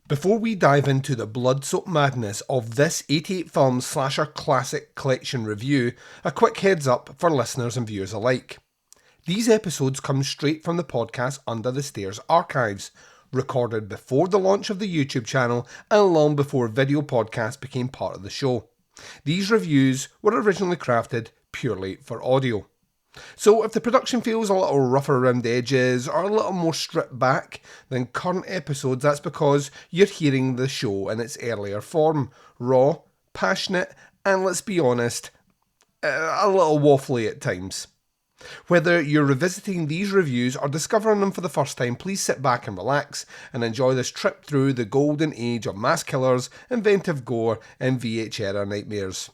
Before we dive into the blood-soaked madness of this 88-film slasher classic collection review, a quick heads up for listeners and viewers alike. These episodes come straight from the podcast Under the Stairs archives, recorded before the launch of the YouTube channel and long before video podcasts became part of the show. These reviews were originally crafted purely for audio. So if the production feels a little rougher around the edges or a little more stripped back than current episodes, that's because you're hearing the show in its earlier form, raw, passionate, and let's be honest, a little waffly at times. Whether you're revisiting these reviews or discovering them for the first time, please sit back and relax and enjoy this trip through the golden age of mass killers, inventive gore, and VH era nightmares.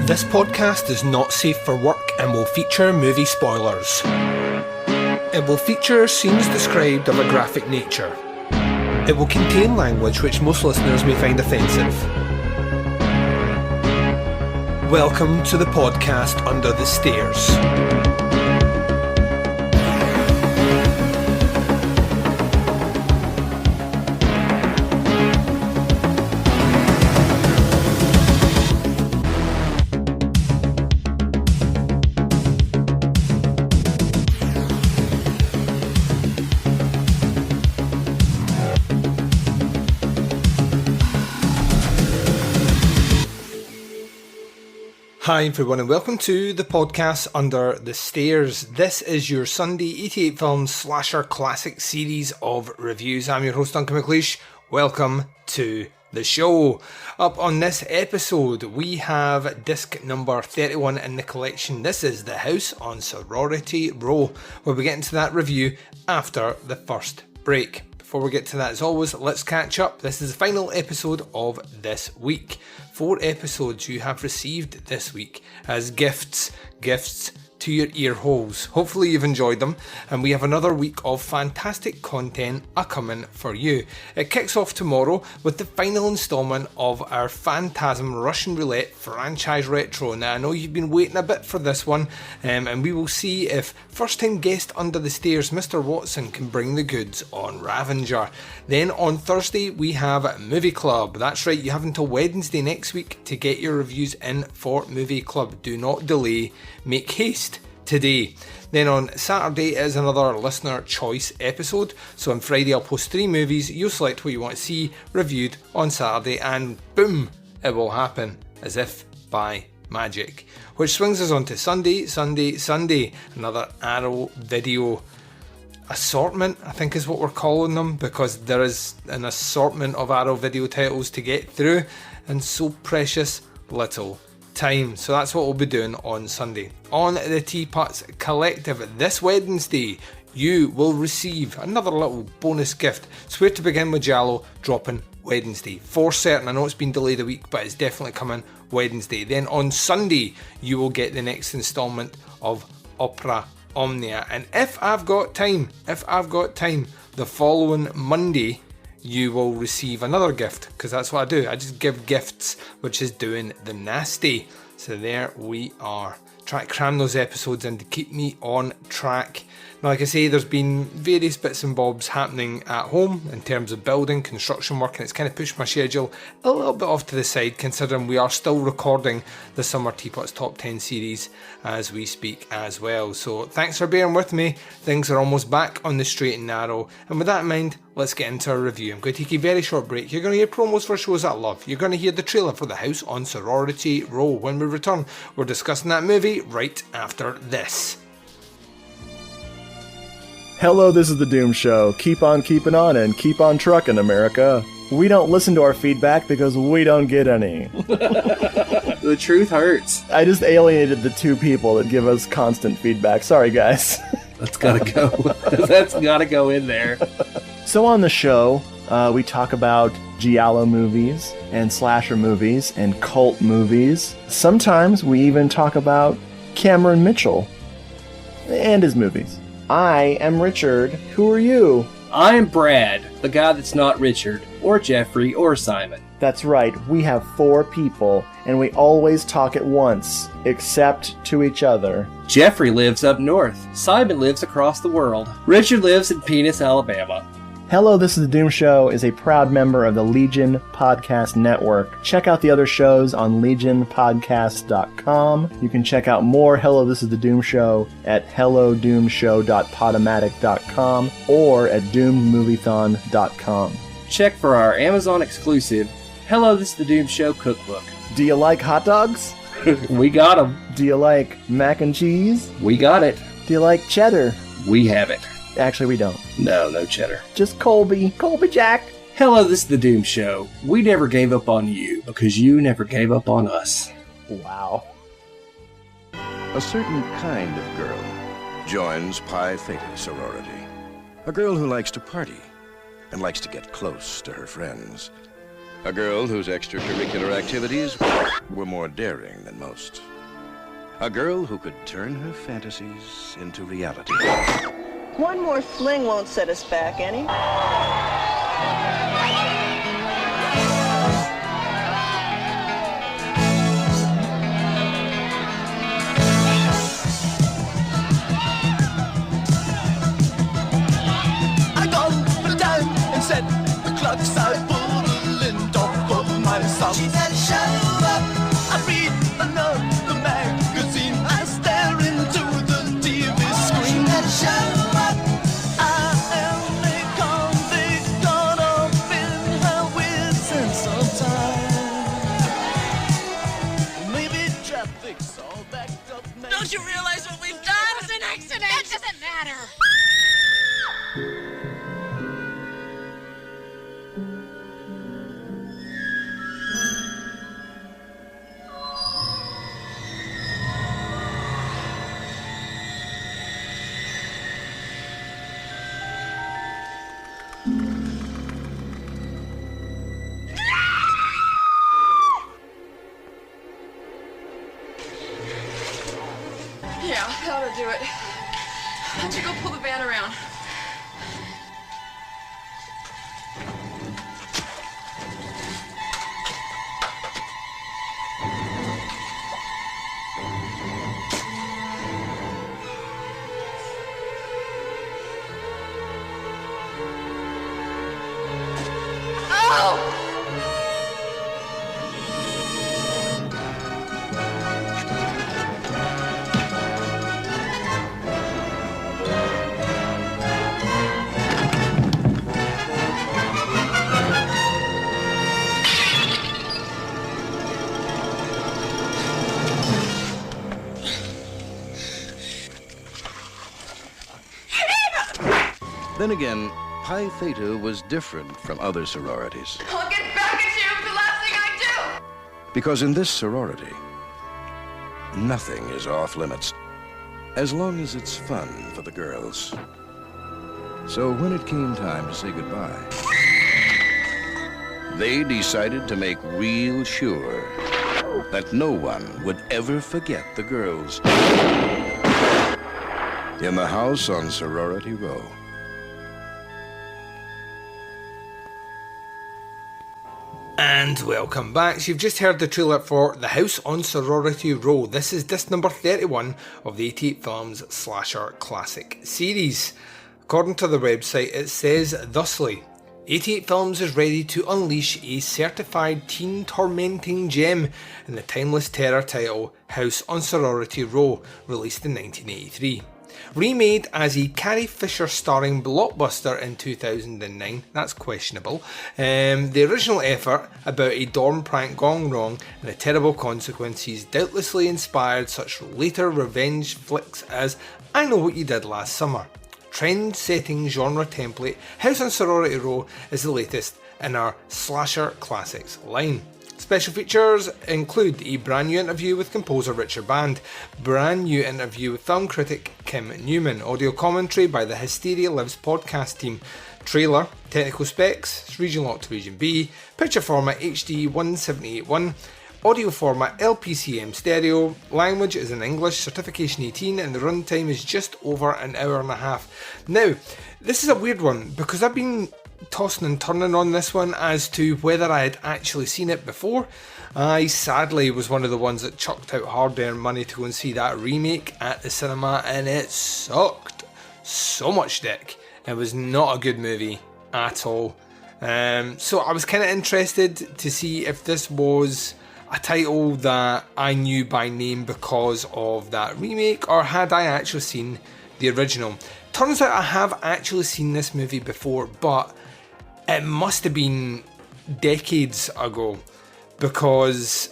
This podcast is not safe for work and will feature movie spoilers. It will feature scenes described of a graphic nature. It will contain language which most listeners may find offensive. Welcome to the podcast Under the Stairs. Hi everyone and welcome to the podcast Under the Stairs. This is your Sunday 88 film slasher classic series of reviews. I'm your host Duncan McLeish. Welcome to the show. Up on this episode we have disc number 31 in the collection. This is The House on Sorority Row. We'll be getting to that review after the first break. Before we get to that, as always, let's catch up. This is the final episode of this week. 4 episodes you have received this week as gifts to your ear holes. Hopefully you've enjoyed them, and we have another week of fantastic content a-coming for you. It kicks off tomorrow with the final instalment of our Phantasm Russian Roulette franchise retro. Now I know you've been waiting a bit for this one, and we will see if first time guest Under the Stairs Mr. Watson can bring the goods on Ravager. Then on Thursday we have Movie Club. That's right, you have until Wednesday next week to get your reviews in for Movie Club. Do not delay, make haste today. Then on Saturday is another listener choice episode. So on Friday I'll post 3 movies, you'll select what you want to see reviewed on Saturday, and boom, it will happen as if by magic. Which swings us on to Sunday, another Arrow video assortment, I think is what we're calling them, because there is an assortment of Arrow video titles to get through and so precious little time. So that's what we'll be doing on Sunday. On the Teapots Collective this Wednesday, you will receive another little bonus gift. Swear to Begin with Giallo dropping Wednesday for certain. I know it's been delayed a week, but it's definitely coming Wednesday. Then on Sunday you will get the next instalment of Opera Omnia, and if I've got time, the following Monday you will receive another gift, because that's what I do. I just give gifts, which is doing the nasty. So there we are. Try to cram those episodes in to keep me on track. Now, like I say, there's been various bits and bobs happening at home in terms of building, construction work, and it's kind of pushed my schedule a little bit off to the side, considering we are still recording the Summer Teapots Top 10 series as we speak as well. So thanks for bearing with me. Things are almost back on the straight and narrow. And with that in mind, let's get into our review. I'm going to take a very short break. You're going to hear promos for shows I love. You're going to hear the trailer for The House on Sorority Row. When we return, we're discussing that movie right after this. Hello, this is The Doom Show. Keep on keeping on and keep on trucking, America. We don't listen to our feedback because we don't get any. The truth hurts. I just alienated the 2 people that give us constant feedback. Sorry, guys. That's gotta go. That's gotta go in there. So on the show, we talk about giallo movies and slasher movies and cult movies. Sometimes we even talk about Cameron Mitchell and his movies. I am Richard. Who are you? I am Brad, the guy that's not Richard, or Jeffrey, or Simon. That's right, we have 4 people, and we always talk at once, except to each other. Jeffrey lives up north. Simon lives across the world. Richard lives in Penis, Alabama. Hello, This is The Doom Show is a proud member of the Legion Podcast Network. Check out the other shows on legionpodcast.com. You can check out more Hello, This is The Doom Show at hellodoomshow.podomatic.com or at doommoviethon.com. Check for our Amazon exclusive Hello, This is The Doom Show cookbook. Do you like hot dogs? We got them. Do you like mac and cheese? We got it. Do you like cheddar? We have it. Actually, we don't. No cheddar. Just Colby. Colby Jack. Hello, this is The Doom Show. We never gave up on you because you never gave up on us. Wow. A certain kind of girl joins Pi Theta sorority. A girl who likes to party and likes to get close to her friends. A girl whose extracurricular activities were more daring than most. A girl who could turn her fantasies into reality. One more fling won't set us back any. myself. She said, show up. I read another magazine. I stare into the TV screen. She said, show up. I am a convict caught up in her weird sense of time. Maybe traffic's all backed up. Don't you realize what we've done? It was an accident. That doesn't matter. Yeah, that'll do it. Why don't you go pull the van around? Oh! Then again, Pi Theta was different from other sororities. I'll get back at you, the last thing I do! Because in this sorority, nothing is off limits, as long as it's fun for the girls. So when it came time to say goodbye, they decided to make real sure that no one would ever forget the girls in the house on Sorority Row. And welcome back. So you've just heard the trailer for The House on Sorority Row. This is disc number 31 of the 88 Films Slasher Classic series. According to the website, it says thusly: 88 Films is ready to unleash a certified teen tormenting gem in the timeless terror title House on Sorority Row, released in 1983. Remade as a Carrie Fisher starring blockbuster in 2009, that's questionable. The original effort about a dorm prank gone wrong and the terrible consequences doubtlessly inspired such later revenge flicks as I Know What You Did Last Summer. Trend-setting genre template, House on Sorority Row is the latest in our Slasher Classics line. Special features include a brand new interview with composer Richard Band, brand new interview with film critic Kim Newman, audio commentary by the Hysteria Lives podcast team, trailer, technical specs, region lock to region B, picture format HD 1781, audio format LPCM stereo, language is in English, certification 18, and the runtime is just over an hour and a half. Now, this is a weird one because I've been tossing and turning on this one as to whether I had actually seen it before. I sadly was one of the ones that chucked out hard-earned money to go and see that remake at the cinema, and it sucked so much dick. It was not a good movie at all. So I was kind of interested to see if this was a title that I knew by name because of that remake, or had I actually seen the original. Turns out I have actually seen this movie before, but it must have been decades ago, because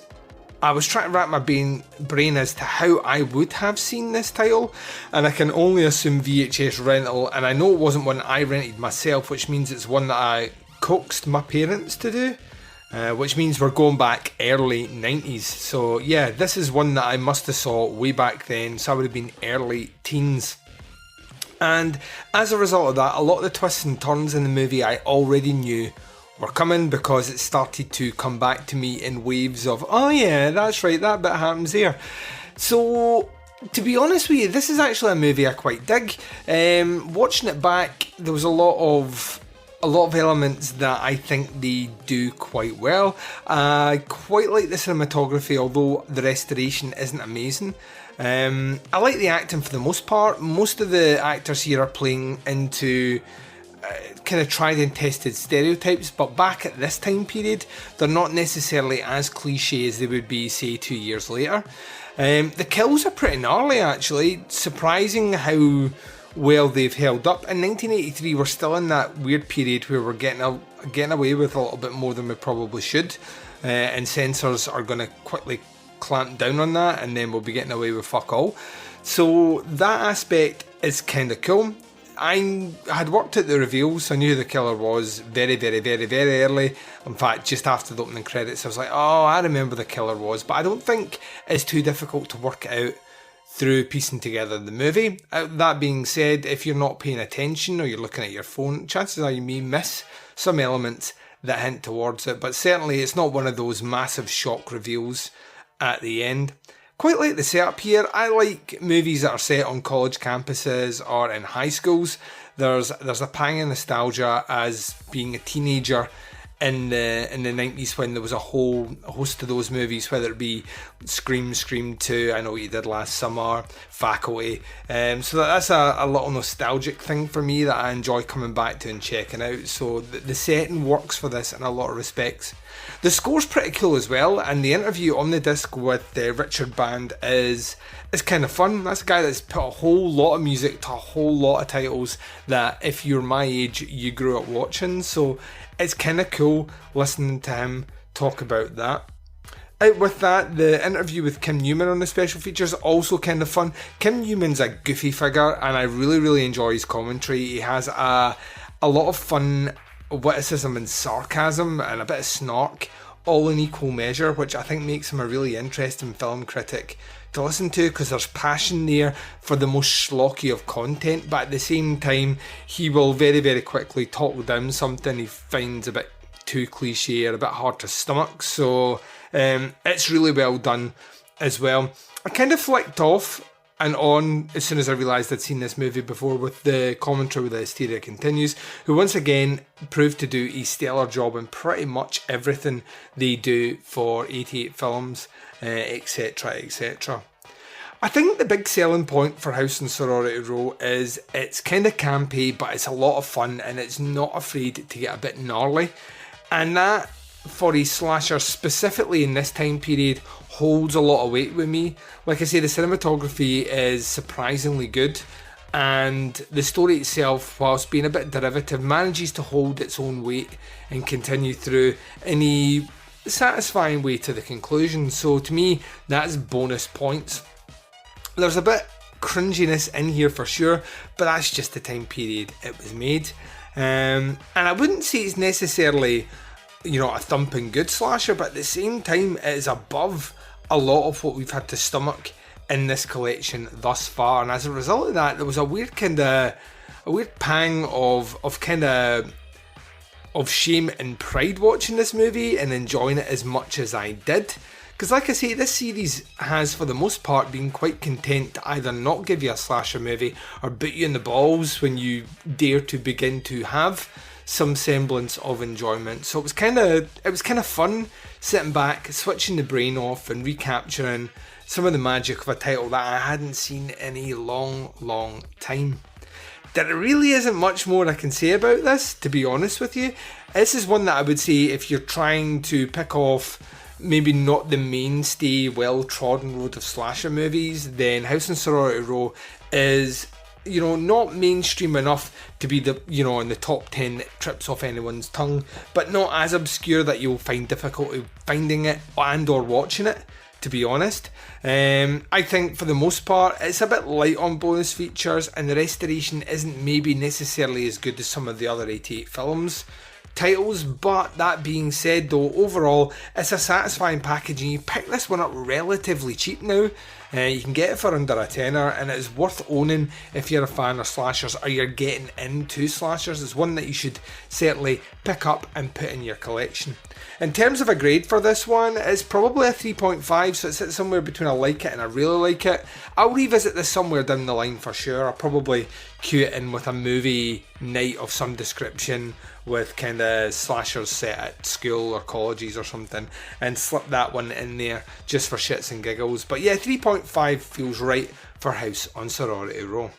I was trying to wrap my brain as to how I would have seen this title, and I can only assume VHS rental, and I know it wasn't one I rented myself, which means it's one that I coaxed my parents to do, which means we're going back early 90s. So yeah, this is one that I must have saw way back then, so I would have been early teens. And as a result of that, a lot of the twists and turns in the movie I already knew were coming, because it started to come back to me in waves of, oh yeah, that's right, that bit happens there. So, to be honest with you, this is actually a movie I quite dig. Watching it back, there was a lot of elements that I think they do quite well. I quite like the cinematography, although the restoration isn't amazing. I like the acting for the most part. Most of the actors here are playing into kind of tried and tested stereotypes, but back at this time period, they're not necessarily as cliche as they would be, say, 2 years later. The kills are pretty gnarly, actually. Surprising how well they've held up. In 1983, we're still in that weird period where we're getting away with a little bit more than we probably should, and censors are going to quickly clamp down on that, and then we'll be getting away with fuck all. So that aspect is kind of cool. I had worked at the reveals, so I knew who the killer was very, very, very, very early. In fact, just after the opening credits, I was like, oh, I remember the killer was. But I don't think it's too difficult to work out through piecing together the movie. That being said, if you're not paying attention or you're looking at your phone, chances are you may miss some elements that hint towards it. But certainly it's not one of those massive shock reveals at the end. Quite like the setup here. I like movies that are set on college campuses or in high schools. There's a pang of nostalgia as being a teenager in the 90s when there was a whole host of those movies, whether it be Scream 2, I Know What You Did Last Summer, Faculty. So that's a little nostalgic thing for me that I enjoy coming back to and checking out. So the setting works for this in a lot of respects. The score's pretty cool as well, and the interview on the disc with Richard Band is kind of fun. That's a guy that's put a whole lot of music to a whole lot of titles that if you're my age, you grew up watching. So it's kind of cool listening to him talk about that. Out with that, the interview with Kim Newman on the special features also kind of fun. Kim Newman's a goofy figure, and I really, really enjoy his commentary. He has a lot of fun witticism and sarcasm and a bit of snark, all in equal measure, which I think makes him a really interesting film critic to listen to, because there's passion there for the most schlocky of content, but at the same time he will very, very quickly topple down something he finds a bit too cliche or a bit hard to stomach. So it's really well done as well. I kind of flicked off and on as soon as I realised I'd seen this movie before with the commentary with The Hysteria Continues, who once again proved to do a stellar job in pretty much everything they do for 88 films, etc, etc. I think the big selling point for House and Sorority Row is it's kind of campy, but it's a lot of fun and it's not afraid to get a bit gnarly. And that, for a slasher specifically in this time period, holds a lot of weight with me. Like I say, the cinematography is surprisingly good, and the story itself, whilst being a bit derivative, manages to hold its own weight and continue through in a satisfying way to the conclusion. So to me, that's bonus points. There's a bit cringiness in here for sure, but that's just the time period it was made. And I wouldn't say it's necessarily, a thumping good slasher, but at the same time it is above a lot of what we've had to stomach in this collection thus far. And as a result of that, there was a weird pang of shame and pride watching this movie and enjoying it as much as I did. Because like I say, this series has for the most part been quite content to either not give you a slasher movie or boot you in the balls when you dare to begin to have some semblance of enjoyment. So it was kind of fun sitting back, switching the brain off and recapturing some of the magic of a title that I hadn't seen in a long time. There really isn't much more I can say about this, to be honest with you. This is one that I would say if you're trying to pick off maybe not the mainstay well-trodden road of slasher movies, then House and Sorority Row is, not mainstream enough to be in the top 10 that trips off anyone's tongue, but not as obscure that you'll find difficulty finding it and or watching it, to be honest. I think for the most part it's a bit light on bonus features, and the restoration isn't maybe necessarily as good as some of the other 88 films titles, but that being said though, overall it's a satisfying package, and you pick this one up relatively cheap now. You can get it for under a tenner, and it is worth owning if you're a fan of slashers or you're getting into slashers. It's one that you should certainly pick up and put in your collection. In terms of a grade for this one, it's probably a 3.5, so it sits somewhere between I like it and I really like it. I'll revisit this somewhere down the line for sure. I'll probably cue it in with a movie night of some description with kind of slashers set at school or colleges or something, and slip that one in there just for shits and giggles. But yeah, 3.5 feels right for House on Sorority Row.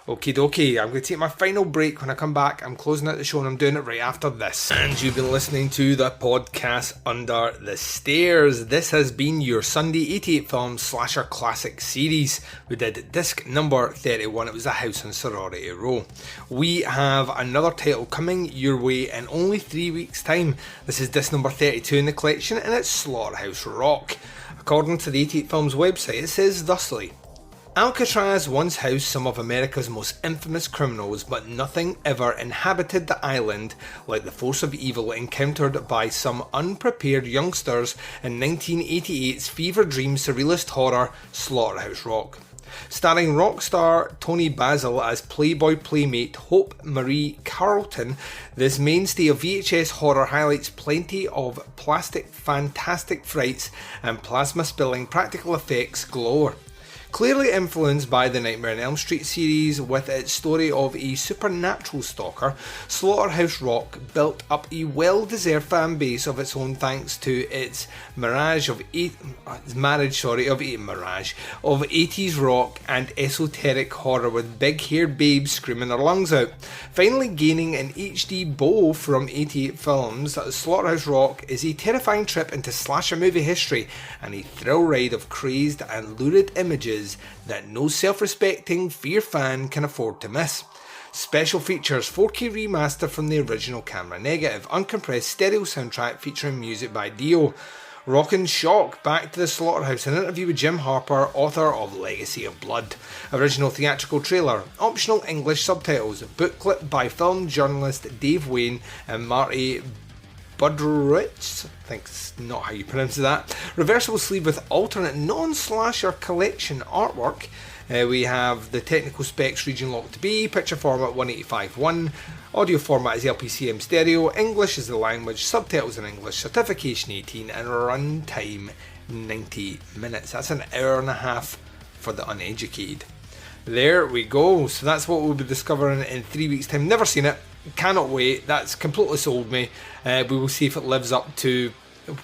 Okie dokie, I'm going to take my final break. When I come back, I'm closing out the show and I'm doing it right after this. And you've been listening to the podcast Under the Stairs. This has been your Sunday 88 film slasher classic series. We did disc number 31. It was The House on Sorority Row. We have another title coming your way in only 3 weeks' time. This is disc number 32 in the collection and it's Slaughterhouse Rock. According to the 88 Films website, it says thusly: Alcatraz once housed some of America's most infamous criminals, but nothing ever inhabited the island like the force of evil encountered by some unprepared youngsters in 1988's fever dream surrealist horror Slaughterhouse Rock. Starring rock star Tony Basil as Playboy playmate Hope Marie Carlton, this mainstay of VHS horror highlights plenty of plastic fantastic frights and plasma-spilling practical effects galore. Clearly influenced by the Nightmare on Elm Street series with its story of a supernatural stalker, Slaughterhouse Rock built up a well-deserved fan base of its own thanks to its marriage of 80s rock and esoteric horror with big-haired babes screaming their lungs out. Finally gaining an HD bow from 88 Films, Slaughterhouse Rock is a terrifying trip into slasher movie history and a thrill ride of crazed and lurid images that no self-respecting Fear fan can afford to miss. Special features 4K remaster from the original camera negative, uncompressed stereo soundtrack featuring music by Dio. Rockin' Shock back to the Slaughterhouse, an interview with Jim Harper, author of Legacy of Blood. Original theatrical trailer, optional English subtitles, booklet by film journalist Dave Wayne and Marty Budrich, I think it's not how you pronounce that. Reversible sleeve with alternate non-slasher collection artwork. We have the technical specs region locked to be, picture format 185.1, audio format is LPCM stereo, English is the language, subtitles in English, certification 18 and run time 90 minutes. That's an hour and a half for the uneducated. There we go, so that's what we'll be discovering in 3 weeks' time. Never seen it, cannot wait, that's completely sold me. We will see if it lives up to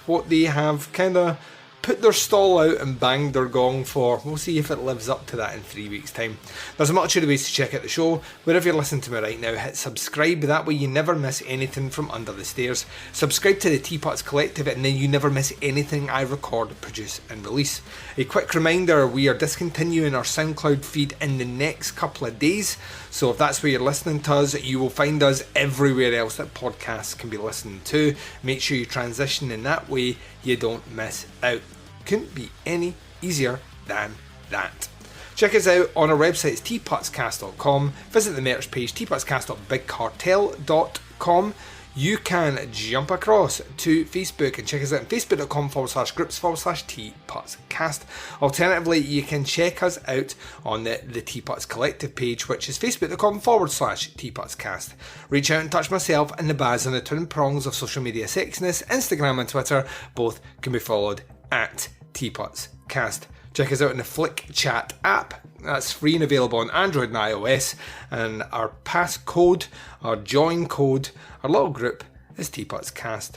what they have kind of put their stall out and banged their gong for. We'll see if it lives up to that in 3 weeks' time. There's a multitude of ways to check out the show. Wherever you're listening to me right now, hit subscribe. That way you never miss anything from Under the Stairs. Subscribe to the Teapots Collective and then you never miss anything I record, produce and release. A quick reminder, we are discontinuing our SoundCloud feed in the next couple of days. So if that's where you're listening to us, you will find us everywhere else that podcasts can be listened to. Make sure you transition in that way you don't miss out. Couldn't be any easier than that. Check us out on our website, it's teapotscast.com. Visit the merch page, teapotscast.bigcartel.com. You can jump across to Facebook and check us out on facebook.com/groups/teapotscast. Alternatively, you can check us out on the Teapots Collective page, which is facebook.com/teapotscast. Reach out and touch myself and the Baz on the twin prongs of social media sexiness, Instagram and Twitter. Both can be followed at TeapotsCast. Check us out in the Flick Chat app. That's free and available on Android and iOS. And our passcode, our join code, our little group is TeapotsCast.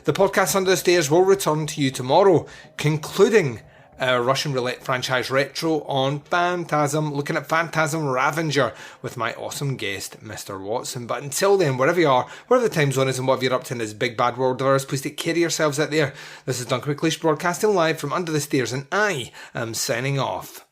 The podcast Under the Stairs will return to you tomorrow, concluding our Russian Roulette franchise retro on Phantasm, looking at Phantasm Ravager with my awesome guest, Mr. Watson. But until then, wherever you are, wherever the time zone is and whatever you're up to in this big bad world of ours, please take care of yourselves out there. This is Duncan McLeish broadcasting live from Under the Stairs and I am signing off.